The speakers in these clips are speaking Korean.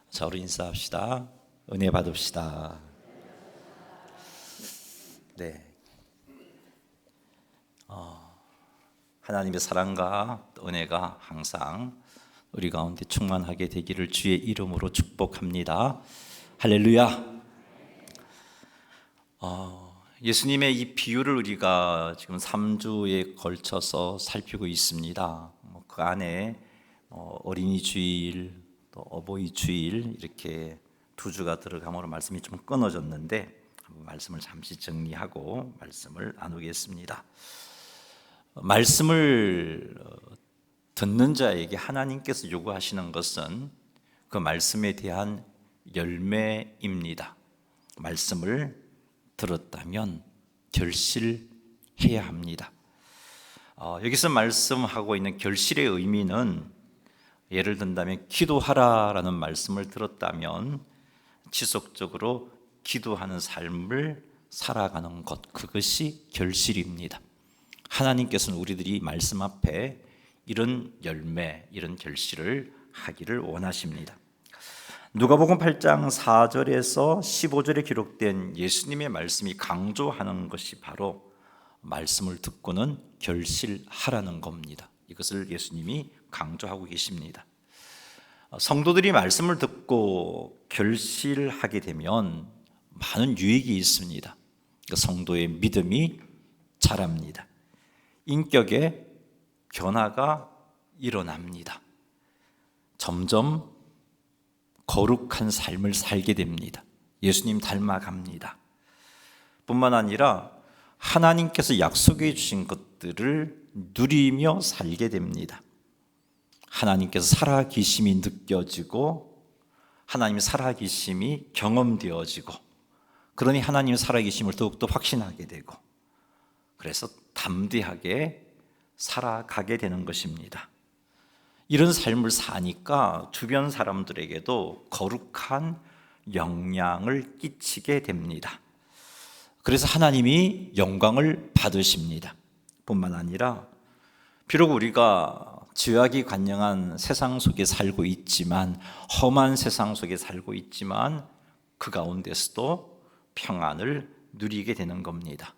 자, 우리 인사합시다. 은혜 받읍시다. 네. 하나님의 사랑과 은혜가 항상 우리 가운데 충만하게 되기를 주의 이름으로 축복합니다. 할렐루야. 예수님의 이 비유를 우리가 지금 3주에 걸쳐서 살피고 있습니다. 그 안에 어린이 주일, 또 어버이 주일 이렇게 2주가 들어감으로 말씀이 좀 끊어졌는데 말씀을 잠시 정리하고 말씀을 나누겠습니다. 말씀을 듣는 자에게 하나님께서 요구하시는 것은 그 말씀에 대한 열매입니다. 말씀을 들었다면 결실해야 합니다. 여기서 말씀하고 있는 결실의 의미는 예를 든다면 기도하라라는 말씀을 들었다면 지속적으로 기도하는 삶을 살아가는 것, 그것이 결실입니다. 하나님께서는 우리들이 말씀 앞에 이런 열매, 이런 결실을 하기를 원하십니다. 누가복음 8장 4절에서 15절에 기록된 예수님의 말씀이 강조하는 것이 바로 말씀을 듣고는 결실하라는 겁니다. 이것을 예수님이 강조하고 계십니다. 성도들이 말씀을 듣고 결실하게 되면 많은 유익이 있습니다. 성도의 믿음이 자랍니다. 인격의 변화가 일어납니다. 점점 거룩한 삶을 살게 됩니다. 예수님 닮아갑니다. 뿐만 아니라 하나님께서 약속해 주신 것들을 누리며 살게 됩니다. 하나님께서 살아계심이 느껴지고 하나님의 살아계심이 경험되어지고, 그러니 하나님의 살아계심을 더욱더 확신하게 되고, 그래서 담대하게 살아가게 되는 것입니다. 이런 삶을 사니까 주변 사람들에게도 거룩한 영향을 끼치게 됩니다. 그래서 하나님이 영광을 받으십니다. 뿐만 아니라 비록 우리가 죄악이 관영한 세상 속에 살고 있지만, 험한 세상 속에 살고 있지만 그 가운데서도 평안을 누리게 되는 겁니다.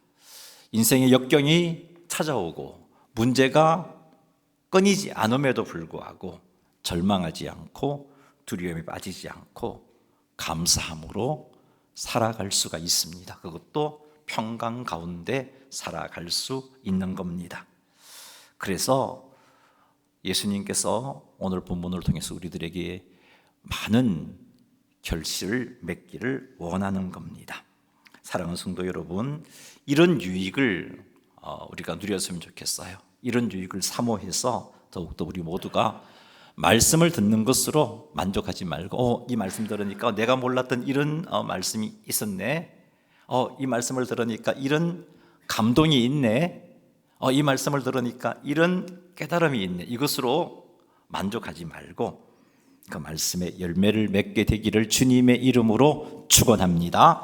인생의 역경이 찾아오고 문제가 끊이지 않음에도 불구하고 절망하지 않고 두려움에 빠지지 않고 감사함으로 살아갈 수가 있습니다. 그것도 평강 가운데 살아갈 수 있는 겁니다. 그래서 예수님께서 오늘 본문을 통해서 우리들에게 많은 결실을 맺기를 원하는 겁니다. 사랑하는 성도 여러분, 이런 유익을 우리가 누렸으면 좋겠어요. 이런 유익을 사모해서 더욱더 우리 모두가 말씀을 듣는 것으로 만족하지 말고, 이 말씀 들으니까 내가 몰랐던 이런 말씀이 있었네, 이 말씀을 들으니까 이런 감동이 있네, 이 말씀을 들으니까 이런 깨달음이 있네, 이것으로 만족하지 말고 그 말씀의 열매를 맺게 되기를 주님의 이름으로 축원합니다.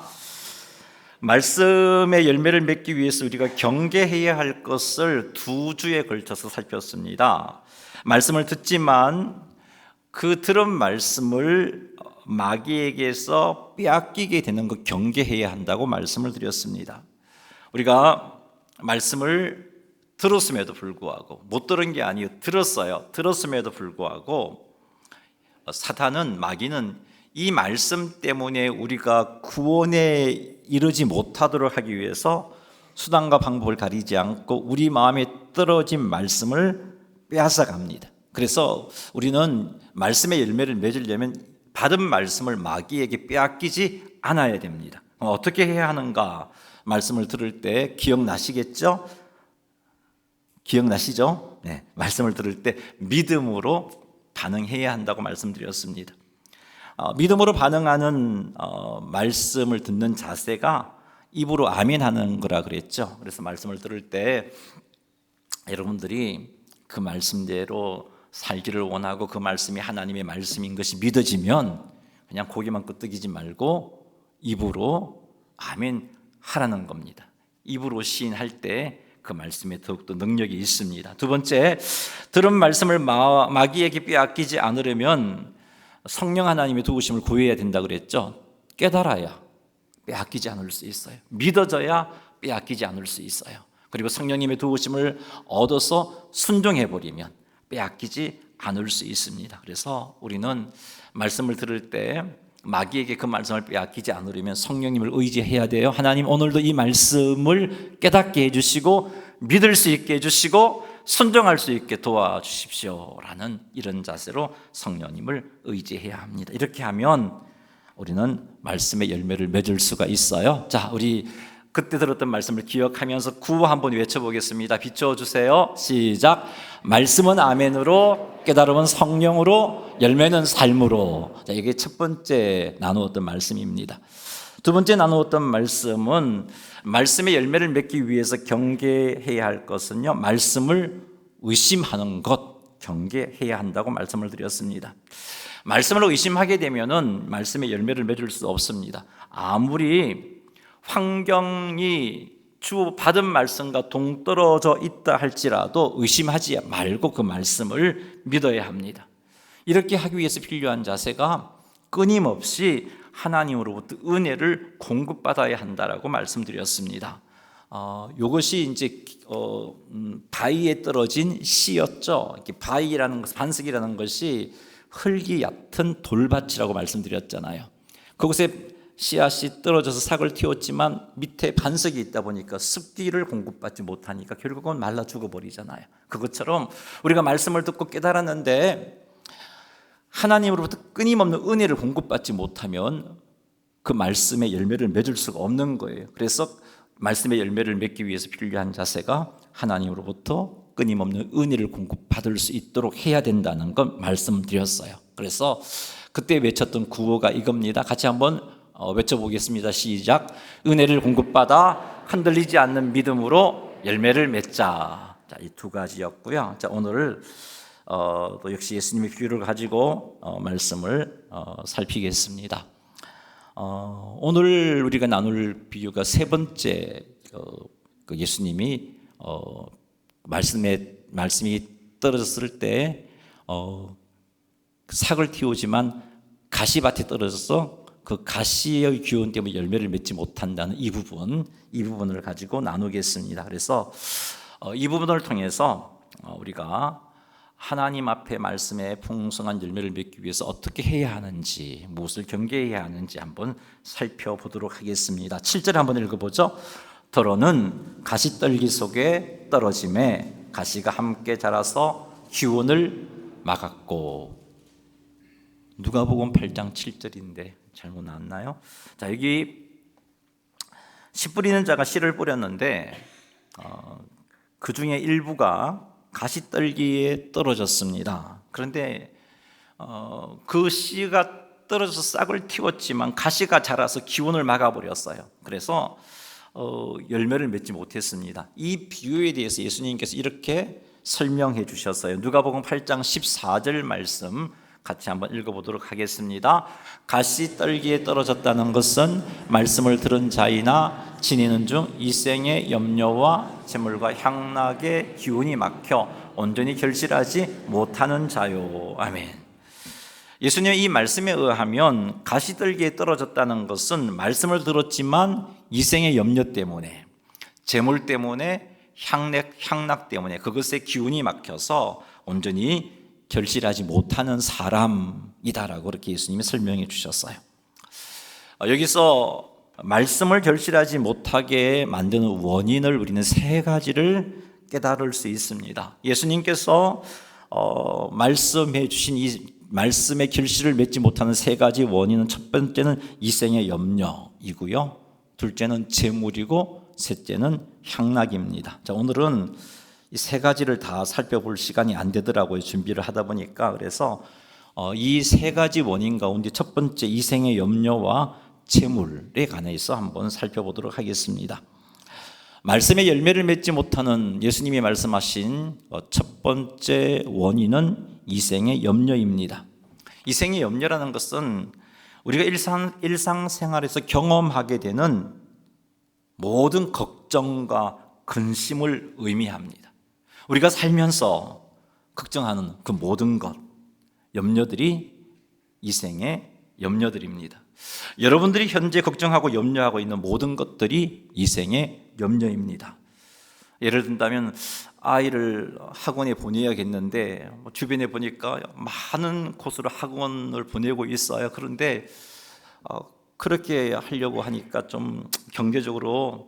말씀의 열매를 맺기 위해서 우리가 경계해야 할 것을 2주에 걸쳐서 살폈습니다. 말씀을 듣지만 그 들은 말씀을 마귀에게서 빼앗기게 되는 것, 경계해야 한다고 말씀을 드렸습니다. 우리가 말씀을 들었음에도 불구하고, 못 들은 게 아니에요, 들었어요. 들었음에도 불구하고 사탄은, 마귀는 이 말씀 때문에 우리가 구원에 이르지 못하도록 하기 위해서 수단과 방법을 가리지 않고 우리 마음에 떨어진 말씀을 빼앗아갑니다. 그래서 우리는 말씀의 열매를 맺으려면 받은 말씀을 마귀에게 빼앗기지 않아야 됩니다. 어떻게 해야 하는가? 말씀을 들을 때 기억나시겠죠? 기억나시죠? 네, 말씀을 들을 때 믿음으로 반응해야 한다고 말씀드렸습니다. 믿음으로 반응하는 말씀을 듣는 자세가 입으로 아멘 하는 거라 그랬죠. 그래서 말씀을 들을 때 여러분들이 그 말씀대로 살기를 원하고 그 말씀이 하나님의 말씀인 것이 믿어지면 그냥 고개만 끄덕이지 말고 입으로 아멘 하라는 겁니다. 입으로 시인할 때 그 말씀에 더욱더 능력이 있습니다. 두 번째, 들은 말씀을 마귀에게 빼앗기지 않으려면 성령 하나님의 도우심을 구해야 된다 그랬죠. 깨달아야 빼앗기지 않을 수 있어요. 믿어져야 빼앗기지 않을 수 있어요. 그리고 성령님의 도우심을 얻어서 순종해버리면 빼앗기지 않을 수 있습니다. 그래서 우리는 말씀을 들을 때 마귀에게 그 말씀을 빼앗기지 않으려면 성령님을 의지해야 돼요. 하나님, 오늘도 이 말씀을 깨닫게 해주시고 믿을 수 있게 해주시고 순종할 수 있게 도와주십시오 라는 이런 자세로 성령님을 의지해야 합니다. 이렇게 하면 우리는 말씀의 열매를 맺을 수가 있어요. 자, 우리 그때 들었던 말씀을 기억하면서 구호 한번 외쳐보겠습니다. 비춰주세요. 시작. 말씀은 아멘으로, 깨달음은 성령으로, 열매는 삶으로. 자, 이게 첫 번째 나누었던 말씀입니다. 두 번째 나누었던 말씀은 말씀의 열매를 맺기 위해서 경계해야 할 것은요, 말씀을 의심하는 것, 경계해야 한다고 말씀을 드렸습니다. 말씀을 의심하게 되면은 말씀의 열매를 맺을 수 없습니다. 아무리 환경이 주 받은 말씀과 동떨어져 있다 할지라도 의심하지 말고 그 말씀을 믿어야 합니다. 이렇게 하기 위해서 필요한 자세가 끊임없이 하나님으로부터 은혜를 공급받아야 한다라고 말씀드렸습니다. 이것이 이제 바위에 떨어진 씨였죠. 바위라는 것, 반석이라는 것이 흙이 얕은 돌밭이라고 말씀드렸잖아요. 그곳에 씨앗이 떨어져서 삭을 틔웠지만 밑에 반석이 있다 보니까 습기를 공급받지 못하니까 결국은 말라 죽어버리잖아요. 그것처럼 우리가 말씀을 듣고 깨달았는데 하나님으로부터 끊임없는 은혜를 공급받지 못하면 그 말씀의 열매를 맺을 수가 없는 거예요. 그래서 말씀의 열매를 맺기 위해서 필요한 자세가 하나님으로부터 끊임없는 은혜를 공급받을 수 있도록 해야 된다는 건 말씀드렸어요. 그래서 그때 외쳤던 구호가 이겁니다. 같이 한번 외쳐보겠습니다. 시작. 은혜를 공급받아 흔들리지 않는 믿음으로 열매를 맺자. 자, 이 두 가지였고요. 자, 오늘 또 역시 예수님의 비유를 가지고 말씀을 살피겠습니다. 오늘 우리가 나눌 비유가 세 번째, 그 예수님이 말씀이 떨어졌을 때 삭을 틔우지만 가시밭에 떨어져서 그 가시의 기운 때문에 열매를 맺지 못한다는 이 부분을 가지고 나누겠습니다. 그래서 이 부분을 통해서 우리가 하나님 앞에 말씀에 풍성한 열매를 맺기 위해서 어떻게 해야 하는지, 무엇을 경계해야 하는지 한번 살펴보도록 하겠습니다. 7절 한번 읽어보죠. 더러는 가시떨기 속에 떨어짐에 가시가 함께 자라서 기운을 막았고. 누가복음 8장 7절인데 잘못 나왔나요? 자, 여기 씨 뿌리는 자가 씨를 뿌렸는데 그 중에 일부가 가시떨기에 떨어졌습니다. 그런데 그 씨가 떨어져서 싹을 틔웠지만 가시가 자라서 기운을 막아버렸어요. 그래서 열매를 맺지 못했습니다. 이 비유에 대해서 예수님께서 이렇게 설명해 주셨어요. 누가복음 8장 14절 말씀 같이 한번 읽어보도록 하겠습니다. 가시떨기에 떨어졌다는 것은 말씀을 들은 자이나 지니는 중 이생의 염려와 재물과 향락의 기운이 막혀 온전히 결실하지 못하는 자요. 아멘. 예수님의 이 말씀에 의하면 가시떨기에 떨어졌다는 것은 말씀을 들었지만 이생의 염려 때문에, 재물 때문에, 향락 때문에 그것의 기운이 막혀서 온전히 결실하지 못하는 사람이다라고 그렇게 예수님이 설명해 주셨어요. 여기서 말씀을 결실하지 못하게 만드는 원인을 우리는 세 가지를 깨달을 수 있습니다. 예수님께서 말씀해 주신 이 말씀의 결실을 맺지 못하는 세 가지 원인은 첫 번째는 이생의 염려이고요, 둘째는 재물이고 셋째는 향락입니다. 자, 오늘은 이 세 가지를 다 살펴볼 시간이 안 되더라고요. 준비를 하다 보니까. 그래서 이 세 가지 원인 가운데 첫 번째 이생의 염려와 재물에 관해서 한번 살펴보도록 하겠습니다. 말씀의 열매를 맺지 못하는 예수님이 말씀하신 첫 번째 원인은 이생의 염려입니다. 이생의 염려라는 것은 우리가 일상생활에서 경험하게 되는 모든 걱정과 근심을 의미합니다. 우리가 살면서 걱정하는 그 모든 것, 염려들이 이 생의 염려들입니다. 여러분들이 현재 걱정하고 염려하고 있는 모든 것들이 이 생의 염려입니다. 예를 든다면 아이를 학원에 보내야겠는데 주변에 보니까 많은 곳으로 학원을 보내고 있어요. 그런데 그렇게 하려고 하니까 좀 경제적으로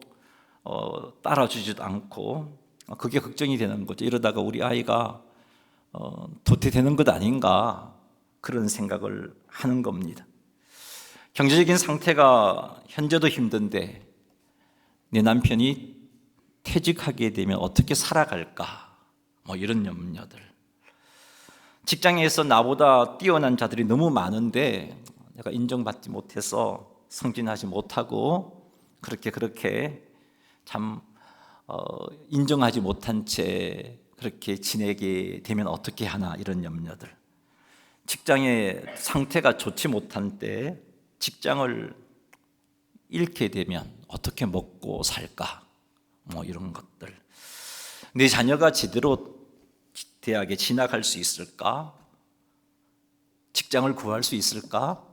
따라주지도 않고 그게 걱정이 되는 거죠. 이러다가 우리 아이가 도태되는 것 아닌가 그런 생각을 하는 겁니다. 경제적인 상태가 현재도 힘든데 내 남편이 퇴직하게 되면 어떻게 살아갈까? 이런 염려들. 직장에서 나보다 뛰어난 자들이 너무 많은데 내가 인정받지 못해서 승진하지 못하고 그렇게 참 인정하지 못한 채 그렇게 지내게 되면 어떻게 하나 이런 염려들. 직장의 상태가 좋지 못한 때 직장을 잃게 되면 어떻게 먹고 살까? 이런 것들. 내 자녀가 제대로 대학에 진학할 수 있을까? 직장을 구할 수 있을까?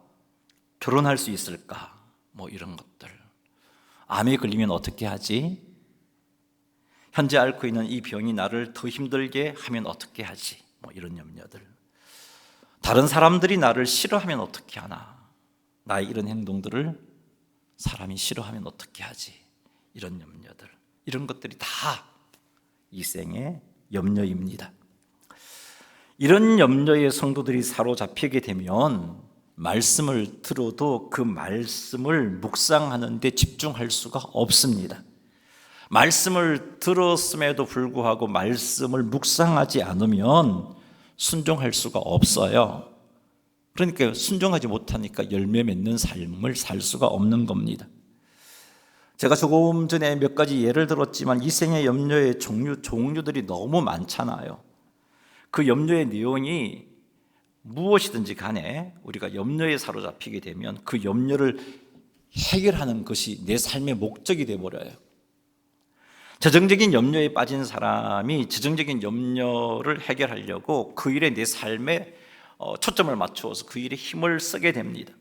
결혼할 수 있을까? 이런 것들. 암에 걸리면 어떻게 하지? 현재 앓고 있는 이 병이 나를 더 힘들게 하면 어떻게 하지? 이런 염려들. 다른 사람들이 나를 싫어하면 어떻게 하나? 나의 이런 행동들을 사람이 싫어하면 어떻게 하지? 이런 염려들. 이런 것들이 다 이 생의 염려입니다. 이런 염려에 성도들이 사로잡히게 되면 말씀을 들어도 그 말씀을 묵상하는 데 집중할 수가 없습니다. 말씀을 들었음에도 불구하고 말씀을 묵상하지 않으면 순종할 수가 없어요. 그러니까 순종하지 못하니까 열매 맺는 삶을 살 수가 없는 겁니다. 제가 조금 전에 몇 가지 예를 들었지만 이 생의 염려의 종류들이 너무 많잖아요. 그 염려의 내용이 무엇이든지 간에 우리가 염려에 사로잡히게 되면 그 염려를 해결하는 것이 내 삶의 목적이 되어버려요. 재정적인 염려에 빠진 사람이 재정적인 염려를 해결하려고 그 일에 내 삶에 초점을 맞추어서 그 일에 힘을 쓰게 됩니다.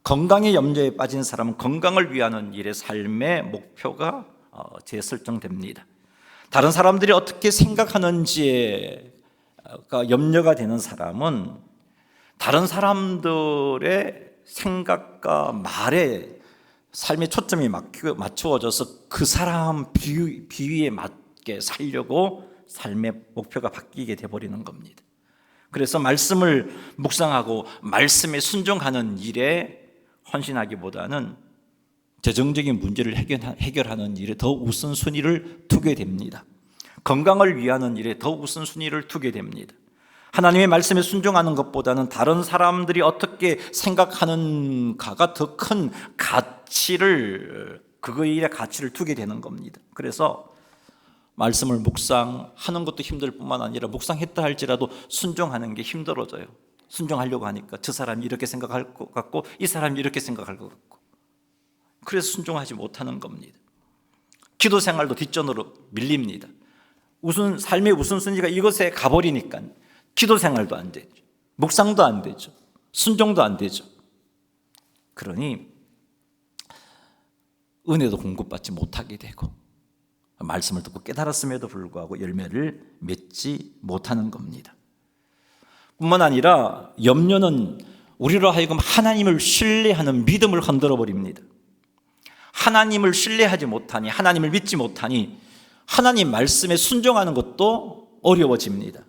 건강의 염려에 빠진 사람은 건강을 위하는 일의 삶의 목표가 재설정됩니다. 다른 사람들이 어떻게 생각하는지에 염려가 되는 사람은 다른 사람들의 생각과 말에 삶의 초점이 맞추어져서 그 사람 비위에 맞게 살려고 삶의 목표가 바뀌게 되어버리는 겁니다. 그래서 말씀을 묵상하고 말씀에 순종하는 일에 헌신하기보다는 재정적인 문제를 해결하는 일에 더 우선순위를 두게 됩니다. 건강을 위하는 일에 더 우선순위를 두게 됩니다. 하나님의 말씀에 순종하는 것보다는 다른 사람들이 어떻게 생각하는가가 더 큰 가치를, 그거의 일에 가치를 두게 되는 겁니다. 그래서 말씀을 묵상하는 것도 힘들 뿐만 아니라 묵상했다 할지라도 순종하는 게 힘들어져요. 순종하려고 하니까 저 사람이 이렇게 생각할 것 같고 이 사람이 이렇게 생각할 것 같고, 그래서 순종하지 못하는 겁니다. 기도 생활도 뒷전으로 밀립니다. 삶의 우선순위가 이것에 가버리니까 기도 생활도 안 되죠. 묵상도 안 되죠. 순종도 안 되죠. 그러니 은혜도 공급받지 못하게 되고 말씀을 듣고 깨달았음에도 불구하고 열매를 맺지 못하는 겁니다. 뿐만 아니라 염려는 우리로 하여금 하나님을 신뢰하는 믿음을 흔들어 버립니다. 하나님을 신뢰하지 못하니, 하나님을 믿지 못하니 하나님 말씀에 순종하는 것도 어려워집니다.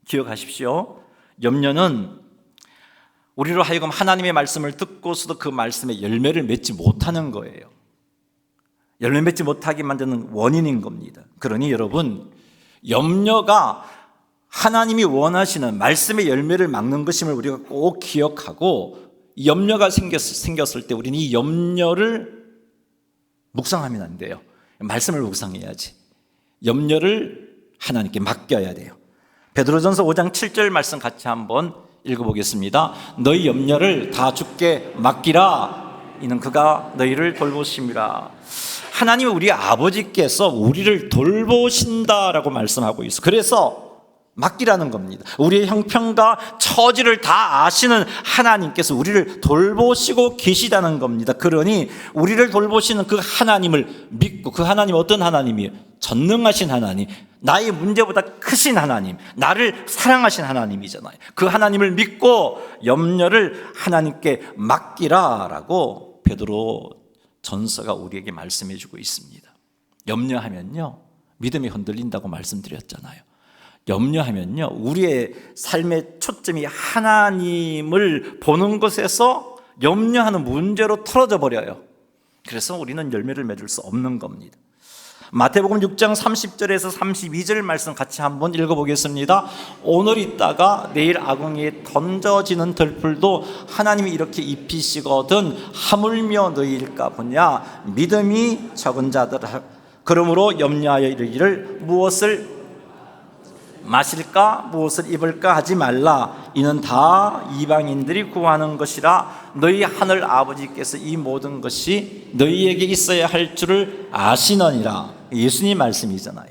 기억하십시오. 염려는 우리로 하여금 하나님의 말씀을 듣고서도 그 말씀에 열매를 맺지 못하는 거예요. 열매 맺지 못하게 만드는 원인인 겁니다. 그러니 여러분, 염려가 하나님이 원하시는 말씀의 열매를 막는 것임을 우리가 꼭 기억하고, 염려가 생겼을 때 우리는 이 염려를 묵상하면 안 돼요. 말씀을 묵상해야지. 염려를 하나님께 맡겨야 돼요. 베드로전서 5장 7절 말씀 같이 한번 읽어보겠습니다. 너희 염려를 다 주께 맡기라. 이는 그가 너희를 돌보심이라. 하나님은 우리 아버지께서 우리를 돌보신다라고 말씀하고 있어요. 그래서 맡기라는 겁니다. 우리의 형편과 처지를 다 아시는 하나님께서 우리를 돌보시고 계시다는 겁니다. 그러니 우리를 돌보시는 그 하나님을 믿고, 그 하나님 어떤 하나님이에요? 전능하신 하나님, 나의 문제보다 크신 하나님, 나를 사랑하신 하나님이잖아요. 그 하나님을 믿고 염려를 하나님께 맡기라라고 베드로 전서가 우리에게 말씀해 주고 있습니다. 염려하면요, 믿음이 흔들린다고 말씀드렸잖아요. 염려하면요, 우리의 삶의 초점이 하나님을 보는 것에서 염려하는 문제로 틀어져 버려요. 그래서 우리는 열매를 맺을 수 없는 겁니다. 마태복음 6장 30절에서 32절 말씀 같이 한번 읽어보겠습니다. 오늘 있다가 내일 아궁이에 던져지는 들풀도 하나님이 이렇게 입히시거든 하물며 너희일까 보냐. 믿음이 적은 자들, 그러므로 염려하여 이르기를 무엇을 마실까 무엇을 입을까 하지 말라. 이는 다 이방인들이 구하는 것이라. 너희 하늘 아버지께서 이 모든 것이 너희에게 있어야 할 줄을 아시느니라. 예수님 말씀이잖아요.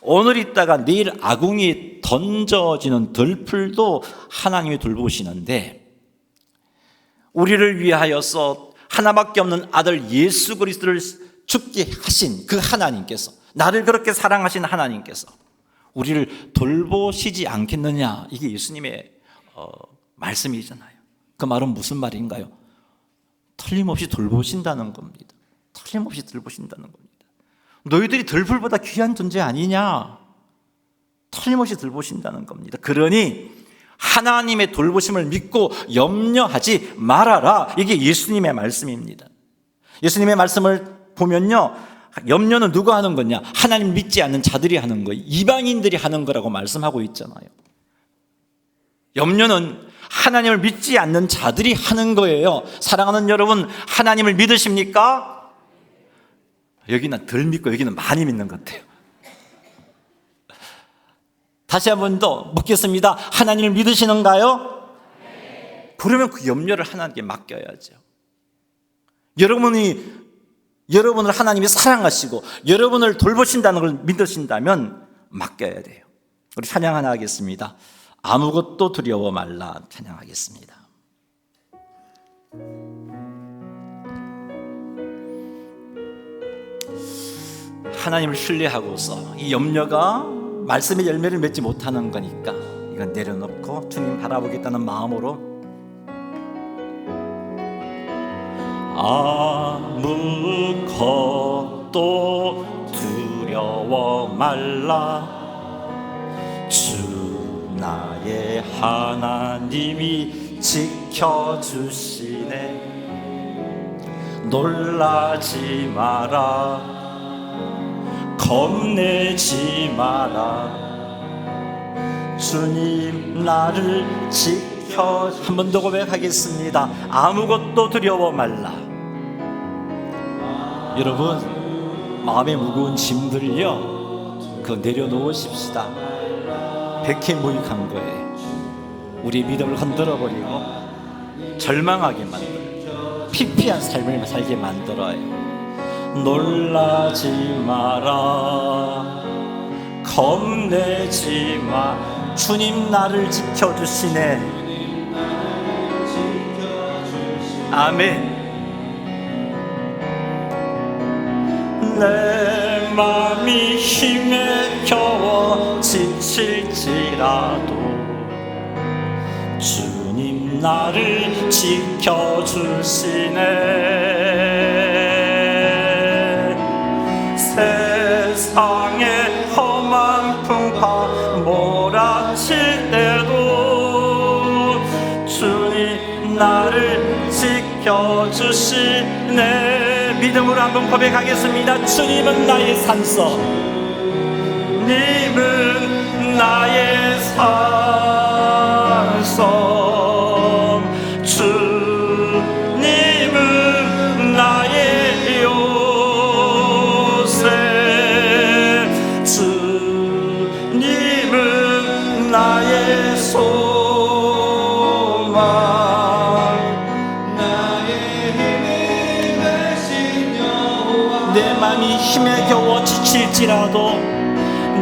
오늘 있다가 내일 아궁이에 던져지는 들풀도 하나님이 돌보시는데, 우리를 위하여서 하나밖에 없는 아들 예수 그리스도를 죽게 하신 그 하나님께서, 나를 그렇게 사랑하신 하나님께서 우리를 돌보시지 않겠느냐, 이게 예수님의 말씀이잖아요. 그 말은 무슨 말인가요? 틀림없이 돌보신다는 겁니다. 틀림없이 돌보신다는 겁니다. 너희들이 들풀보다 귀한 존재 아니냐? 틀림없이 돌보신다는 겁니다. 그러니 하나님의 돌보심을 믿고 염려하지 말아라, 이게 예수님의 말씀입니다. 예수님의 말씀을 보면요, 염려는 누가 하는 거냐? 하나님 믿지 않는 자들이 하는 거예요. 이방인들이 하는 거라고 말씀하고 있잖아요. 염려는 하나님을 믿지 않는 자들이 하는 거예요. 사랑하는 여러분, 하나님을 믿으십니까? 여기는 덜 믿고 여기는 많이 믿는 것 같아요. 다시 한 번 더 묻겠습니다. 하나님을 믿으시는가요? 그러면 그 염려를 하나님께 맡겨야죠. 여러분을 하나님이 사랑하시고 여러분을 돌보신다는 걸 믿으신다면 맡겨야 돼요. 우리 찬양 하나 하겠습니다. 아무것도 두려워 말라 찬양하겠습니다. 하나님을 신뢰하고서 이 염려가 말씀의 열매를 맺지 못하는 거니까 이건 내려놓고 주님 바라보겠다는 마음으로 아무것도 두려워 말라. 주 나의 하나님이 지켜주시네. 놀라지 마라. 겁내지 마라. 주님 나를 지켜. 한 번 더 고백하겠습니다. 아무것도 두려워 말라. 여러분, 마음에 무거운 짐들요, 그거 내려놓으십시다. 백해무익한 거예요. 우리 믿음을 흔들어버리고 절망하게 만들어요. 피폐한 삶을 살게 만들어요. 놀라지 마라. 겁내지 마. 주님 나를 지켜주시네. 아멘. 내 맘이 힘에 겨워 지칠지라도 주님 나를 지켜주시네. 세상의 험한 풍파 몰아칠 때도 주님 나를 지켜주시네. 믿음으로 한번 고백하겠습니다. 주님은 나의 산성, 님은 나의 산성, 주님은 나의 요새, 주님은 나의 소망. 내 맘이 힘에 겨워 지칠지라도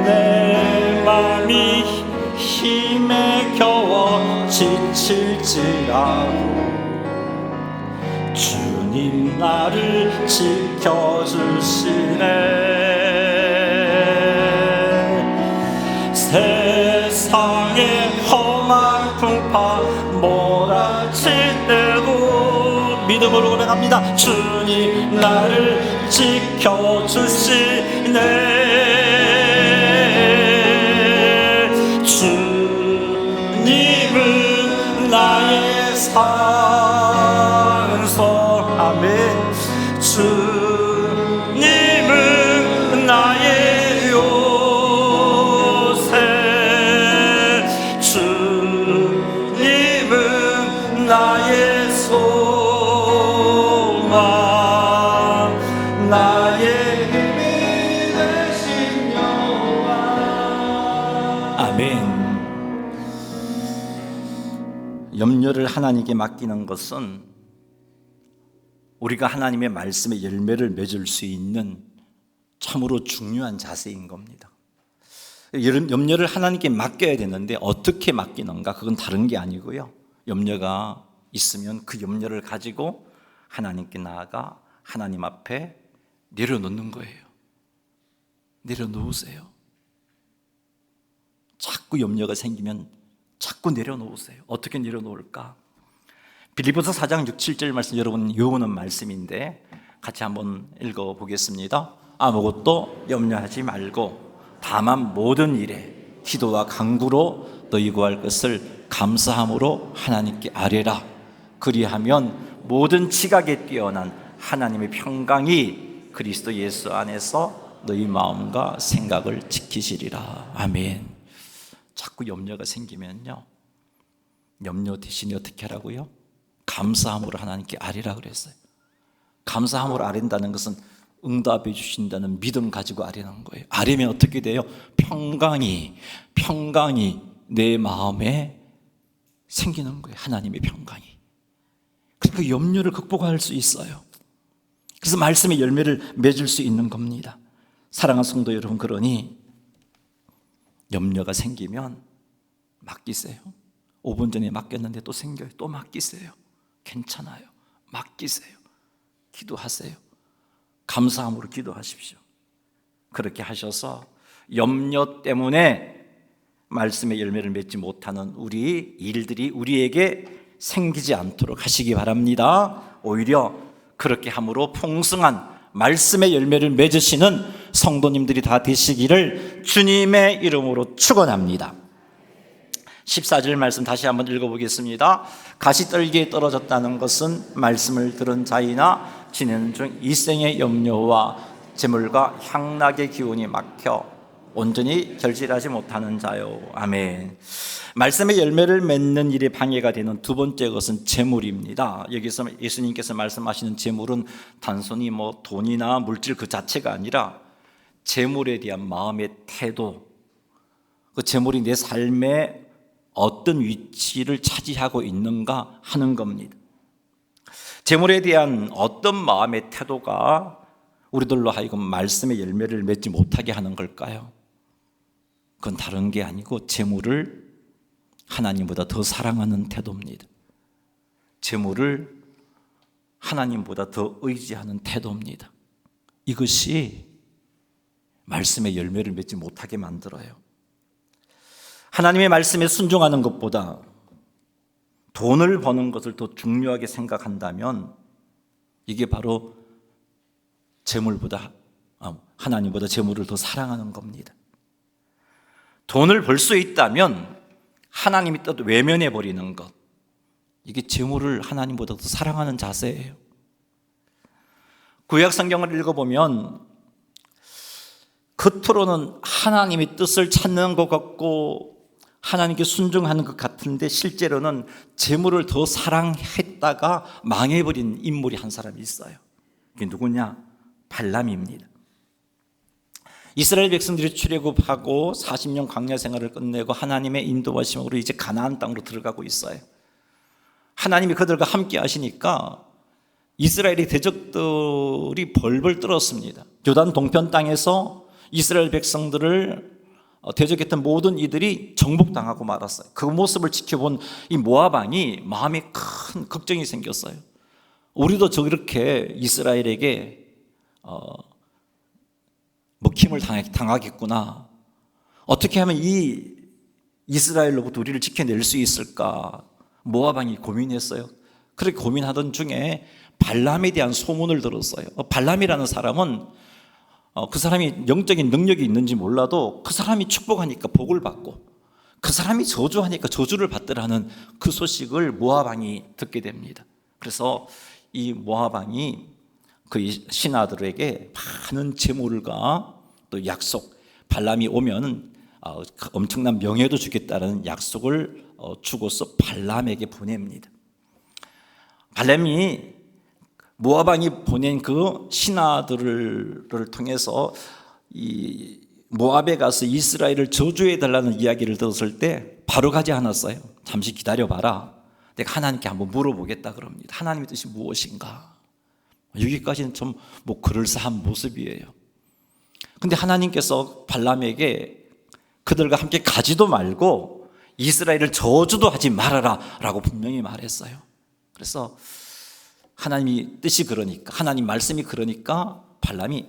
내 맘이 지칠지라도 주님 나를 지켜주시네. 세상의 험한 풍파 몰아칠 때도 믿음으로 고백합니다. 주님 나를 지켜주시네. 주님은 나의 산소. 아멘. 주님은 나의 요새. 주님은 나의 소망, 나의 힘이 되신 여호와. 아멘. 염려를 하나님께 맡기는 것은 우리가 하나님의 말씀의 열매를 맺을 수 있는 참으로 중요한 자세인 겁니다. 염려를 하나님께 맡겨야 되는데 어떻게 맡기는가? 그건 다른 게 아니고요. 염려가 있으면 그 염려를 가지고 하나님께 나아가 하나님 앞에 내려놓는 거예요. 내려놓으세요. 자꾸 염려가 생기면 자꾸 내려놓으세요. 어떻게 내려놓을까? 빌립보서 4장 6, 7절 말씀 여러분 외우는 말씀인데 같이 한번 읽어보겠습니다. 아무것도 염려하지 말고 다만 모든 일에 기도와 간구로 너희 구할 것을 감사함으로 하나님께 아뢰라. 그리하면 모든 지각에 뛰어난 하나님의 평강이 그리스도 예수 안에서 너희 마음과 생각을 지키시리라. 아멘. 자꾸 염려가 생기면요, 염려 대신에 어떻게 하라고요? 감사함으로 하나님께 아뢰라 그랬어요. 감사함으로 아뢰는다는 것은 응답해 주신다는 믿음 가지고 아뢰는 거예요. 아뢰면 어떻게 돼요? 평강이 내 마음에 생기는 거예요. 하나님의 평강이. 그러니까 염려를 극복할 수 있어요. 그래서 말씀의 열매를 맺을 수 있는 겁니다. 사랑하는 성도 여러분, 그러니 염려가 생기면 맡기세요. 5분 전에 맡겼는데 또 생겨요. 또 맡기세요. 괜찮아요. 맡기세요. 기도하세요. 감사함으로 기도하십시오. 그렇게 하셔서 염려 때문에 말씀의 열매를 맺지 못하는 우리 일들이 우리에게 생기지 않도록 하시기 바랍니다. 오히려 그렇게 함으로 풍성한 말씀의 열매를 맺으시는 성도님들이 다 되시기를 주님의 이름으로 축원합니다. 14절 말씀 다시 한번 읽어보겠습니다. 가시떨기에 떨어졌다는 것은 말씀을 들은 자이나 지내는 중 일생의 염려와 재물과 향락의 기운이 막혀 온전히 결실하지 못하는 자요. 아멘. 말씀의 열매를 맺는 일에 방해가 되는 두 번째 것은 재물입니다. 여기서 예수님께서 말씀하시는 재물은 단순히 돈이나 물질 그 자체가 아니라 재물에 대한 마음의 태도, 그 재물이 내 삶에 어떤 위치를 차지하고 있는가 하는 겁니다. 재물에 대한 어떤 마음의 태도가 우리들로 하여금 말씀의 열매를 맺지 못하게 하는 걸까요? 그건 다른 게 아니고 재물을 하나님보다 더 사랑하는 태도입니다. 재물을 하나님보다 더 의지하는 태도입니다. 이것이 말씀의 열매를 맺지 못하게 만들어요. 하나님의 말씀에 순종하는 것보다 돈을 버는 것을 더 중요하게 생각한다면 이게 바로 하나님보다 재물을 더 사랑하는 겁니다. 돈을 벌 수 있다면 하나님이 또 외면해 버리는 것, 이게 재물을 하나님보다 더 사랑하는 자세예요. 구약 성경을 읽어보면 겉으로는 하나님의 뜻을 찾는 것 같고 하나님께 순종하는 것 같은데 실제로는 재물을 더 사랑했다가 망해버린 인물이 한 사람이 있어요. 그게 누구냐? 발람입니다. 이스라엘 백성들이 출애굽하고 40년 광야 생활을 끝내고 하나님의 인도하심으로 이제 가나안 땅으로 들어가고 있어요. 하나님이 그들과 함께 하시니까 이스라엘의 대적들이 벌벌 떨었습니다. 요단 동편 땅에서 이스라엘 백성들을 대적했던 모든 이들이 정복당하고 말았어요. 그 모습을 지켜본 이 모압 왕이 마음에 큰 걱정이 생겼어요. 우리도 저렇게 이스라엘에게 먹힘을 당하겠구나. 어떻게 하면 이 이스라엘로부터 우리를 지켜낼 수 있을까? 모압 왕이 고민했어요. 그렇게 고민하던 중에 발람에 대한 소문을 들었어요. 발람이라는 사람은 그 사람이 영적인 능력이 있는지 몰라도 그 사람이 축복하니까 복을 받고 그 사람이 저주하니까 저주를 받더라는 그 소식을 모압 왕이 듣게 됩니다. 그래서 이 모압 왕이 그 신하들에게 많은 재물과 또 약속, 발람이 오면 엄청난 명예도 주겠다는 약속을 주고서 발람에게 보냅니다. 발람이 모압 왕이 보낸 그 신하들을 통해서 이 모압에 가서 이스라엘을 저주해 달라는 이야기를 들었을 때 바로 가지 않았어요. 잠시 기다려봐라. 내가 하나님께 한번 물어보겠다 그럽니다. 하나님의 뜻이 무엇인가? 여기까지는 좀 그럴싸한 모습이에요. 근데 하나님께서 발람에게 그들과 함께 가지도 말고 이스라엘을 저주도 하지 말아라 라고 분명히 말했어요. 그래서 하나님이 뜻이 그러니까, 하나님 말씀이 그러니까 발람이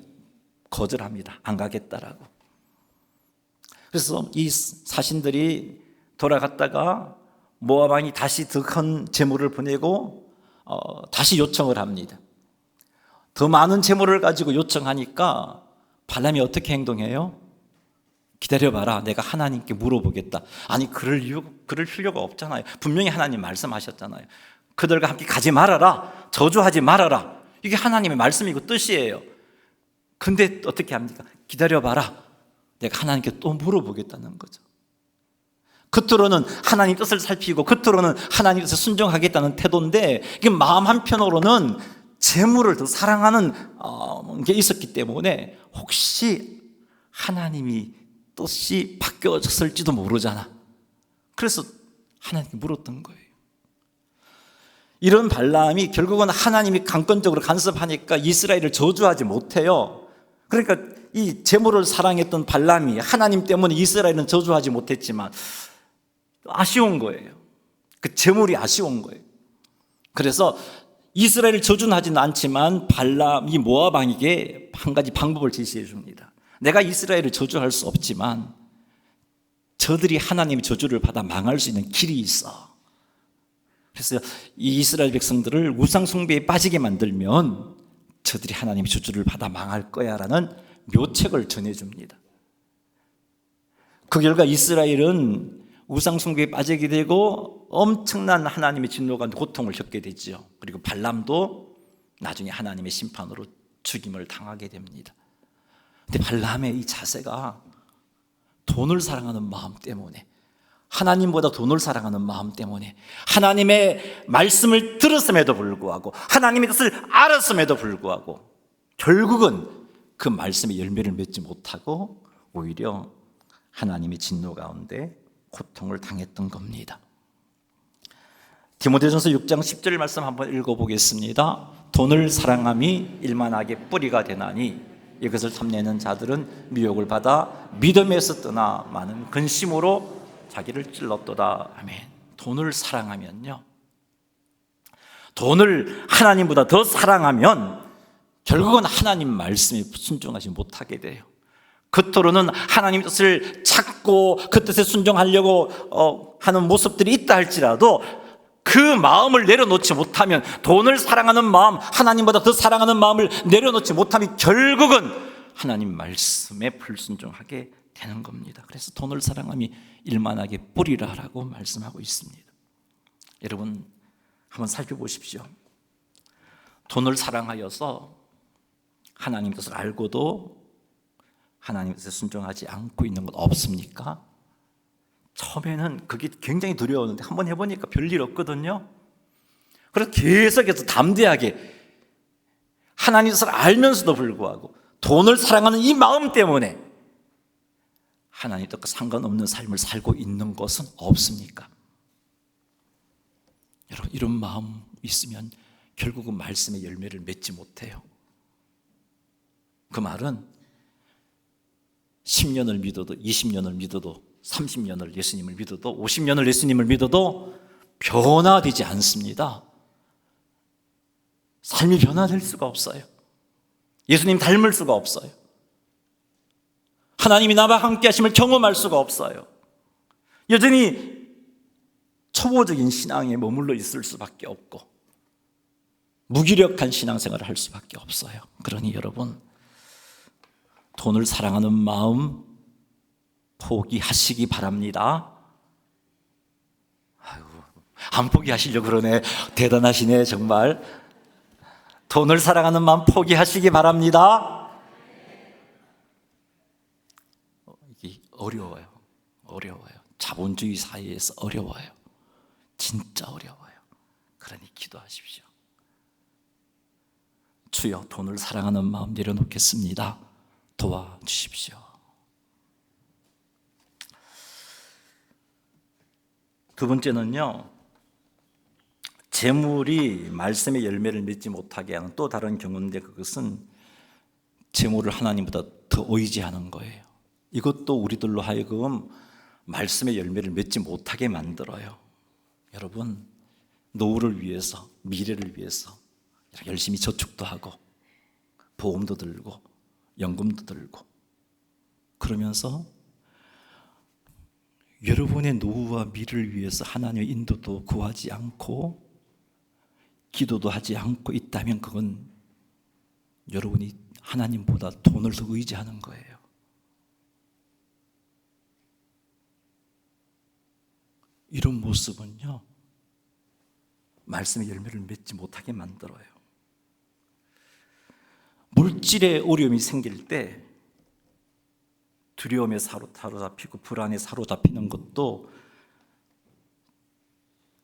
거절합니다. 안 가겠다라고. 그래서 이 사신들이 돌아갔다가 모압 왕이 다시 더 큰 재물을 보내고 다시 요청을 합니다. 더 많은 재물을 가지고 요청하니까 발람이 어떻게 행동해요? 기다려봐라. 내가 하나님께 물어보겠다. 아니 그럴 필요가 없잖아요. 분명히 하나님 말씀하셨잖아요. 그들과 함께 가지 말아라. 저주하지 말아라. 이게 하나님의 말씀이고 뜻이에요. 근데 어떻게 합니까? 기다려봐라. 내가 하나님께 또 물어보겠다는 거죠. 겉으로는 하나님 뜻을 살피고 겉으로는 하나님 뜻에 순종하겠다는 태도인데 이게 마음 한편으로는 재물을 더 사랑하는 게 있었기 때문에 혹시 하나님이 뜻이 바뀌어졌을지도 모르잖아. 그래서 하나님께 물었던 거예요. 이런 발람이 결국은 하나님이 강권적으로 간섭하니까 이스라엘을 저주하지 못해요. 그러니까 이 재물을 사랑했던 발람이 하나님 때문에 이스라엘은 저주하지 못했지만 아쉬운 거예요. 그 재물이 아쉬운 거예요. 그래서 이스라엘을 저주는 하지는 않지만 발람이 모압 왕에게 한 가지 방법을 제시해 줍니다. 내가 이스라엘을 저주할 수 없지만 저들이 하나님의 저주를 받아 망할 수 있는 길이 있어. 그래서 이 이스라엘 백성들을 우상 숭배에 빠지게 만들면 저들이 하나님의 저주를 받아 망할 거야 라는 묘책을 전해줍니다. 그 결과 이스라엘은 우상 숭배에 빠지게 되고 엄청난 하나님의 진노가 고통을 겪게 되죠. 그리고 발람도 나중에 하나님의 심판으로 죽임을 당하게 됩니다. 근데 발람의 이 자세가 돈을 사랑하는 마음 때문에, 하나님보다 돈을 사랑하는 마음 때문에, 하나님의 말씀을 들었음에도 불구하고 하나님의 뜻을 알았음에도 불구하고 결국은 그 말씀의 열매를 맺지 못하고 오히려 하나님의 진노 가운데 고통을 당했던 겁니다. 디모데전서 6장 10절 말씀 한번 읽어보겠습니다. 돈을 사랑함이 일만하게 뿌리가 되나니 이것을 탐내는 자들은 미혹을 받아 믿음에서 떠나 많은 근심으로 자기를 찔렀도다. 아멘. 돈을 사랑하면요, 돈을 하나님보다 더 사랑하면 결국은 하나님 말씀에 순종하지 못하게 돼요. 겉으로는 하나님 뜻을 찾고 그 뜻에 순종하려고 하는 모습들이 있다 할지라도 그 마음을 내려놓지 못하면, 돈을 사랑하는 마음, 하나님보다 더 사랑하는 마음을 내려놓지 못하면 결국은 하나님 말씀에 불순종하게 되는 겁니다. 그래서 돈을 사랑함이 일만하게 뿌리라라고 말씀하고 있습니다. 여러분 한번 살펴보십시오. 돈을 사랑하여서 하나님 뜻을 알고도 하나님 뜻에 순종하지 않고 있는 것 없습니까? 처음에는 그게 굉장히 두려웠는데 한번 해보니까 별일 없거든요. 그래서 계속해서 담대하게 하나님 뜻을 알면서도 불구하고 돈을 사랑하는 이 마음 때문에 하나님 뜻과 상관없는 삶을 살고 있는 것은 없습니까? 여러분, 이런 마음 있으면 결국은 말씀의 열매를 맺지 못해요. 그 말은 10년을 믿어도 20년을 믿어도 30년을 예수님을 믿어도 50년을 예수님을 믿어도 변화되지 않습니다. 삶이 변화될 수가 없어요. 예수님 닮을 수가 없어요. 하나님이 나와 함께 하심을 경험할 수가 없어요. 여전히 초보적인 신앙에 머물러 있을 수밖에 없고 무기력한 신앙생활을 할 수밖에 없어요. 그러니 여러분, 돈을 사랑하는 마음 포기하시기 바랍니다. 아유, 안 포기하시려고 그러네. 대단하시네 정말. 돈을 사랑하는 마음 포기하시기 바랍니다. 이게 어려워요. 자본주의 사회에서 어려워요. 진짜 어려워요. 그러니 기도하십시오. 주여, 돈을 사랑하는 마음 내려놓겠습니다. 도와주십시오. 두 번째는요, 재물이 말씀의 열매를 맺지 못하게 하는 또 다른 경우인데, 그것은 재물을 하나님보다 더 의지하는 거예요. 이것도 우리들로 하여금 말씀의 열매를 맺지 못하게 만들어요. 여러분, 노후를 위해서, 미래를 위해서 열심히 저축도 하고 보험도 들고 연금도 들고 그러면서 여러분의 노후와 미래를 위해서 하나님의 인도도 구하지 않고 기도도 하지 않고 있다면 그건 여러분이 하나님보다 돈을 더 의지하는 거예요. 이런 모습은요, 말씀의 열매를 맺지 못하게 만들어요. 물질의 어려움이 생길 때 두려움에 사로잡히고 불안에 사로잡히는 것도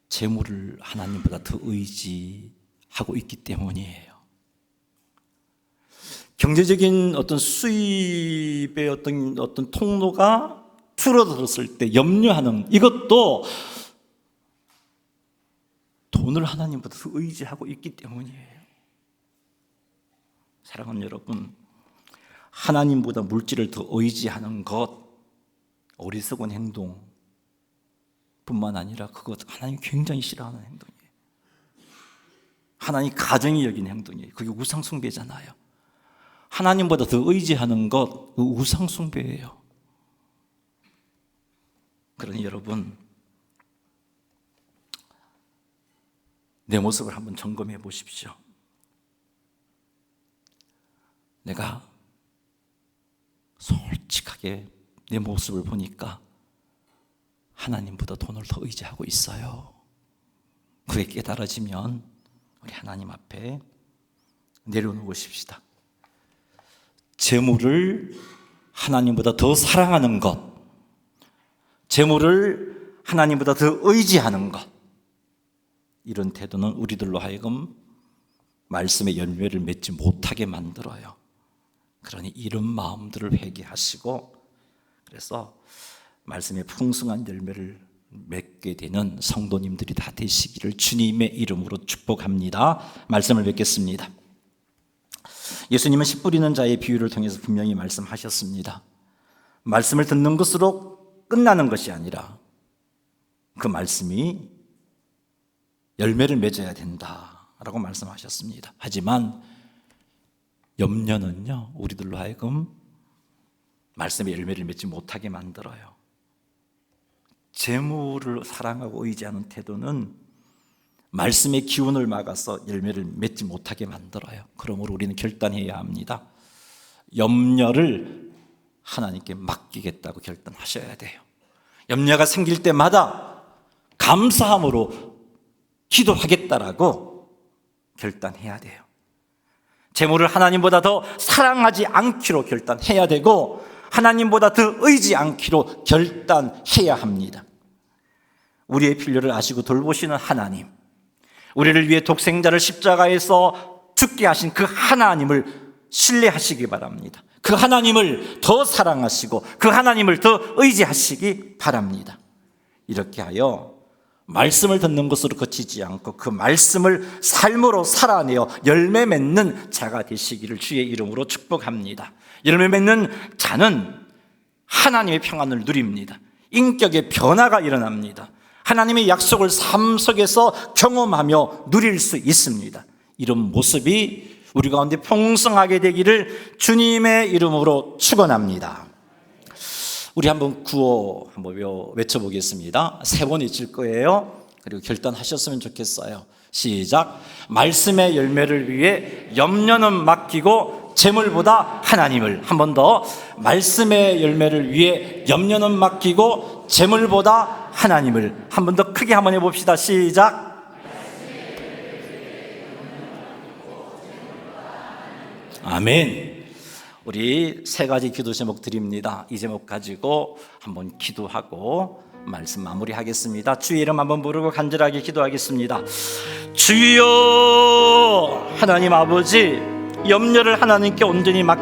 재물을 하나님보다 더 의지하고 있기 때문이에요. 경제적인 어떤 수입의 어떤 통로가 줄어들었을 때 염려하는, 이것도 돈을 하나님보다 더 의지하고 있기 때문이에요. 사랑하는 여러분, 하나님보다 물질을 더 의지하는 것, 어리석은 행동 뿐만 아니라 그것 하나님 굉장히 싫어하는 행동이에요. 하나님 가정이 여긴 행동이에요. 그게 우상숭배잖아요. 하나님보다 더 의지하는 것, 그 우상숭배예요. 그러니 여러분, 내 모습을 한번 점검해 보십시오. 내가 솔직하게 내 모습을 보니까 하나님보다 돈을 더 의지하고 있어요. 그게 깨달아지면 우리 하나님 앞에 내려놓으십시다. 재물을 하나님보다 더 사랑하는 것, 재물을 하나님보다 더 의지하는 것, 이런 태도는 우리들로 하여금 말씀의 열매를 맺지 못하게 만들어요. 그러니 이런 마음들을 회개하시고, 그래서 말씀의 풍성한 열매를 맺게 되는 성도님들이 다 되시기를 주님의 이름으로 축복합니다. 말씀을 뵙겠습니다. 예수님은 씨 뿌리는 자의 비유를 통해서 분명히 말씀하셨습니다. 말씀을 듣는 것으로 끝나는 것이 아니라 그 말씀이 열매를 맺어야 된다라고 말씀하셨습니다. 하지만 염려는요, 우리들로 하여금 말씀의 열매를 맺지 못하게 만들어요. 재물을 사랑하고 의지하는 태도는 말씀의 기운을 막아서 열매를 맺지 못하게 만들어요. 그러므로 우리는 결단해야 합니다. 염려를 하나님께 맡기겠다고 결단하셔야 돼요. 염려가 생길 때마다 감사함으로 기도하겠다라고 결단해야 돼요. 재물을 하나님보다 더 사랑하지 않기로 결단해야 되고, 하나님보다 더 의지 않기로 결단해야 합니다. 우리의 필요를 아시고 돌보시는 하나님, 우리를 위해 독생자를 십자가에서 죽게 하신 그 하나님을 신뢰하시기 바랍니다. 그 하나님을 더 사랑하시고 그 하나님을 더 의지하시기 바랍니다. 이렇게 하여 말씀을 듣는 것으로 그치지 않고 그 말씀을 삶으로 살아내어 열매 맺는 자가 되시기를 주의 이름으로 축복합니다. 열매 맺는 자는 하나님의 평안을 누립니다. 인격의 변화가 일어납니다. 하나님의 약속을 삶 속에서 경험하며 누릴 수 있습니다. 이런 모습이 우리 가운데 풍성하게 되기를 주님의 이름으로 축원합니다. 우리 한번 구호 한번 외쳐보겠습니다. 3번 외칠 거예요. 그리고 결단하셨으면 좋겠어요. 시작. 말씀의 열매를 위해 염려는 맡기고 재물보다 하나님을. 한 번 더. 말씀의 열매를 위해 염려는 맡기고 재물보다 하나님을. 한 번 더 크게 한번 해봅시다. 시작. 아멘. 우리 3가지 기도 제목 드립니다. 이 제목 가지고 한번 기도하고 말씀 마무리하겠습니다. 주의 이름 한번 부르고 간절하게 기도하겠습니다. 주여, 하나님 아버지, 염려를 하나님께 온전히 맡